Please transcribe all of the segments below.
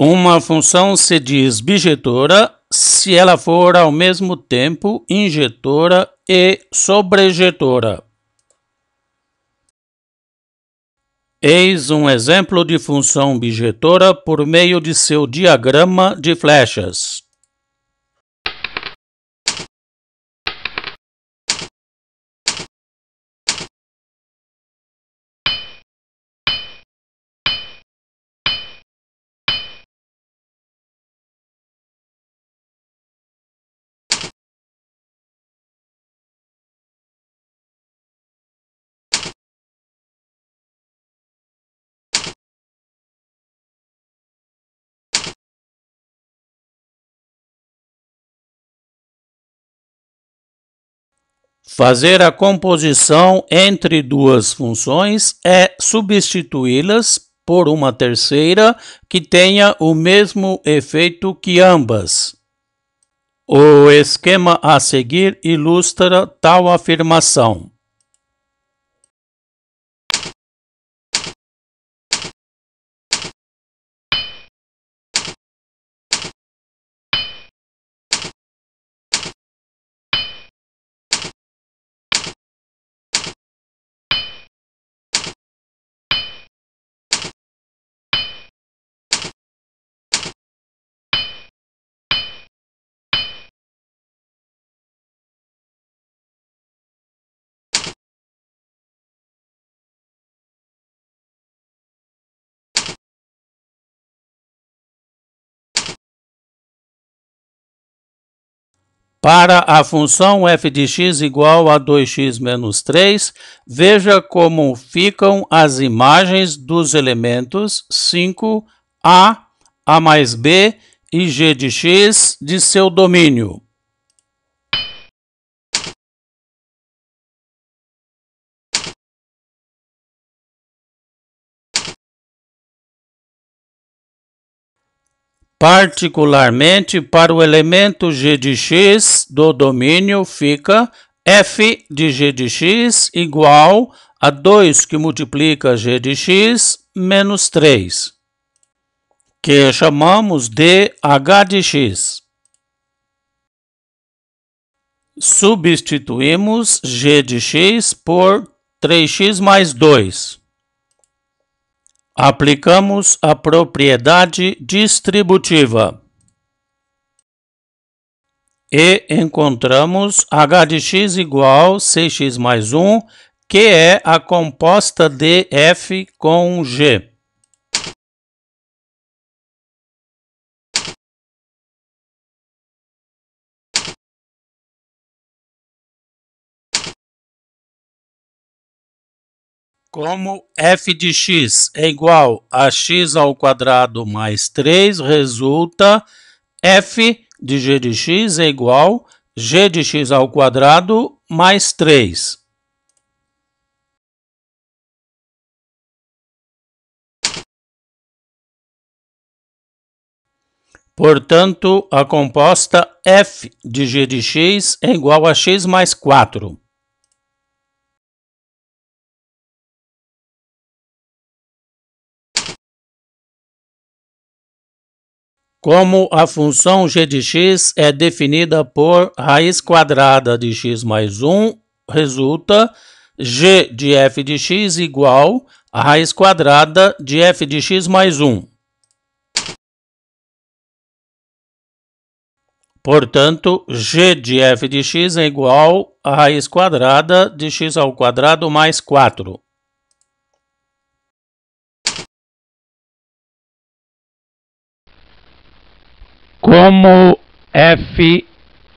Uma função se diz bijetora se ela for ao mesmo tempo injetora e sobrejetora. Eis um exemplo de função bijetora por meio de seu diagrama de flechas. Fazer a composição entre duas funções é substituí-las por uma terceira que tenha o mesmo efeito que ambas. O esquema a seguir ilustra tal afirmação. Para a função f de x igual a 2x menos 3, veja como ficam as imagens dos elementos 5, a mais b e g de x de seu domínio. Particularmente para o elemento g de x do domínio fica f de g de x igual a 2 que multiplica g de x menos 3, que chamamos de h de x. Substituímos g de x por 3x mais 2. Aplicamos a propriedade distributiva e encontramos h de x igual a 6x mais 1, que é a composta de f com g. Como f de x é igual a x ao quadrado mais 3, resulta f de g de x é igual a g de x ao quadrado mais 3. Portanto, a composta f de g de x é igual a x mais 4. Como a função g de x é definida por raiz quadrada de x mais 1, resulta g de f de x igual a raiz quadrada de f de x mais 1. Portanto, g de f de x é igual a raiz quadrada de x ao quadrado mais 4. Como f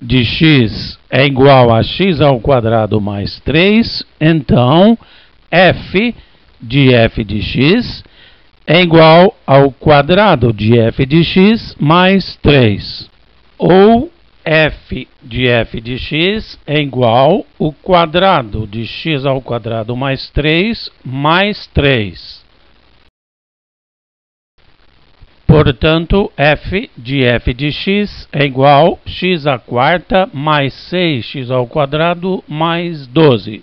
de x é igual a x ao quadrado mais 3, então f de x é igual ao quadrado de f de x mais 3. Ou f de x é igual ao quadrado de x ao quadrado mais 3 mais 3. Portanto, f de x é igual a x à quarta mais 6x ao quadrado mais 12.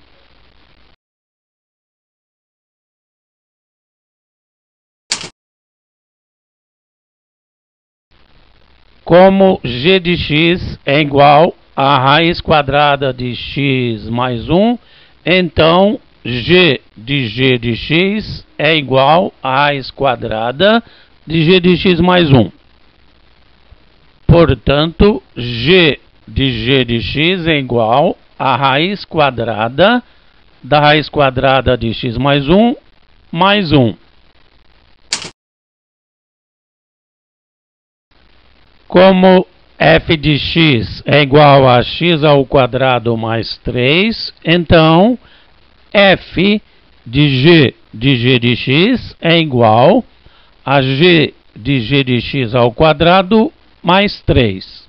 Como g de x é igual a raiz quadrada de x mais 1, então g de x é igual a raiz quadrada de g de x mais 1. Portanto, g de x é igual a raiz quadrada da raiz quadrada de x mais 1 mais 1. Como f de x é igual a x ao quadrado mais 3, então f de g de x é igual a g de x ao quadrado mais 3.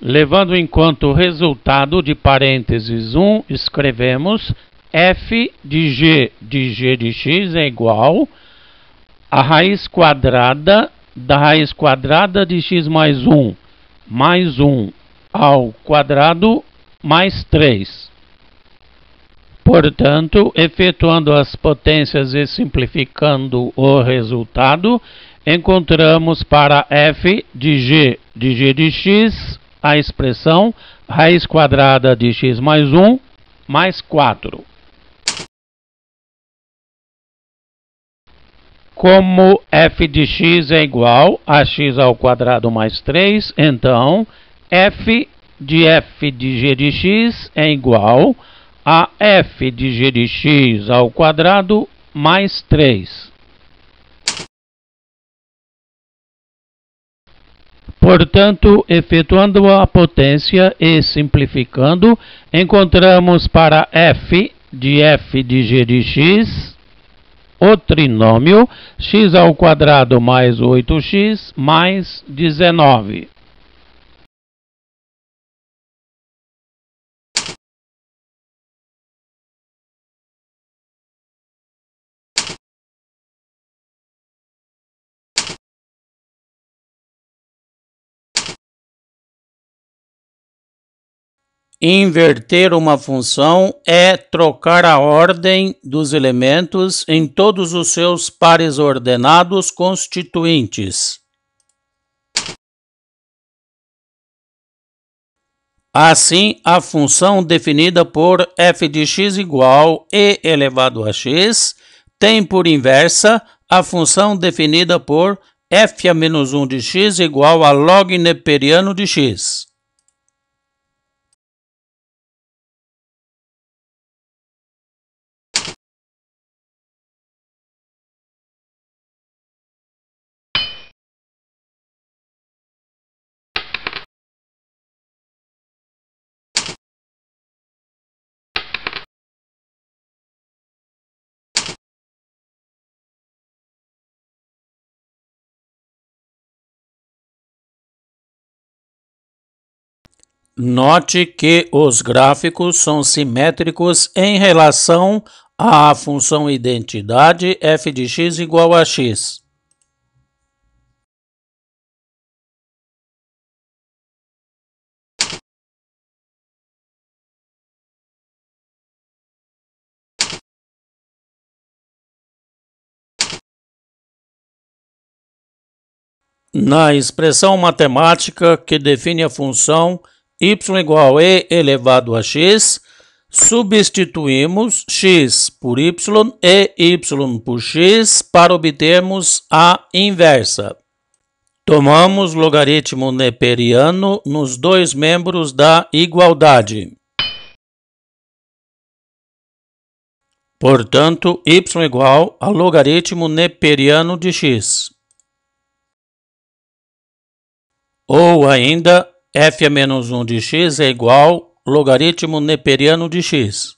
Levando em conta o resultado de parênteses 1, escrevemos f de g de x é igual a raiz quadrada da raiz quadrada de x mais 1 ao quadrado mais 3. Portanto, efetuando as potências e simplificando o resultado, encontramos para f de g de x a expressão raiz quadrada de x mais 1 mais 4. Como f de x é igual a x ao quadrado mais 3, então f de g de x é igual a f de g de x ao quadrado mais 3. Portanto, efetuando a potência e simplificando, encontramos para f de g de x o trinômio x ao quadrado mais 8x mais 19. Inverter uma função é trocar a ordem dos elementos em todos os seus pares ordenados constituintes. Assim, a função definida por f de x igual e elevado a x tem por inversa a função definida por f a menos 1 de x igual a log neperiano de x. Note que os gráficos são simétricos em relação à função identidade f de x igual a x. Na expressão matemática que define a função y igual a e elevado a x, substituímos x por y e y por x para obtermos a inversa. Tomamos logaritmo neperiano nos dois membros da igualdade. Portanto, y igual a logaritmo neperiano de x. Ou ainda, f a menos 1 de x é igual a logaritmo neperiano de x.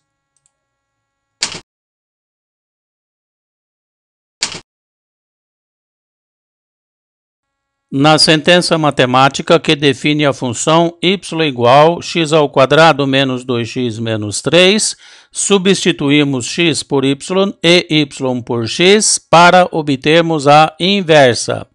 Na sentença matemática que define a função y igual a x ao quadrado menos 2x menos 3, substituímos x por y e y por x para obtermos a inversa.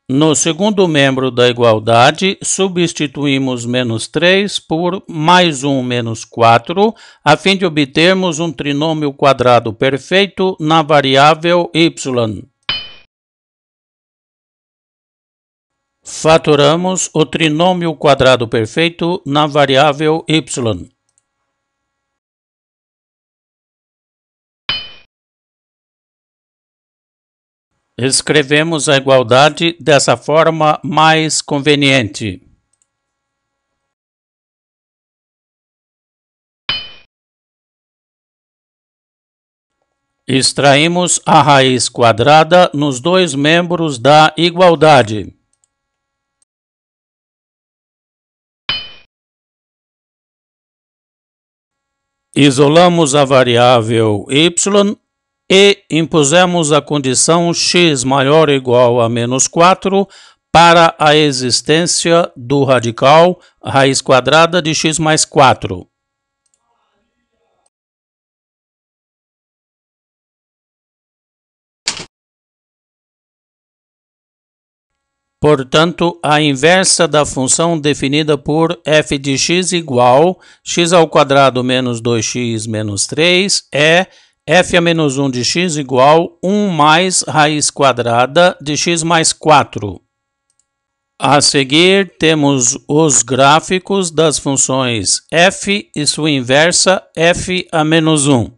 No segundo membro da igualdade, substituímos menos 3 por mais 1 menos 4, a fim de obtermos um trinômio quadrado perfeito na variável y. Fatoramos o trinômio quadrado perfeito na variável y. Escrevemos a igualdade dessa forma mais conveniente. Extraímos a raiz quadrada nos dois membros da igualdade. Isolamos a variável y e impusemos a condição x maior ou igual a menos 4 para a existência do radical raiz quadrada de x mais 4. Portanto, a inversa da função definida por f de x igual x ao quadrado menos 2x menos 3 é f a menos 1 de x igual 1 mais raiz quadrada de x mais 4. A seguir, temos os gráficos das funções f e sua inversa f a menos 1.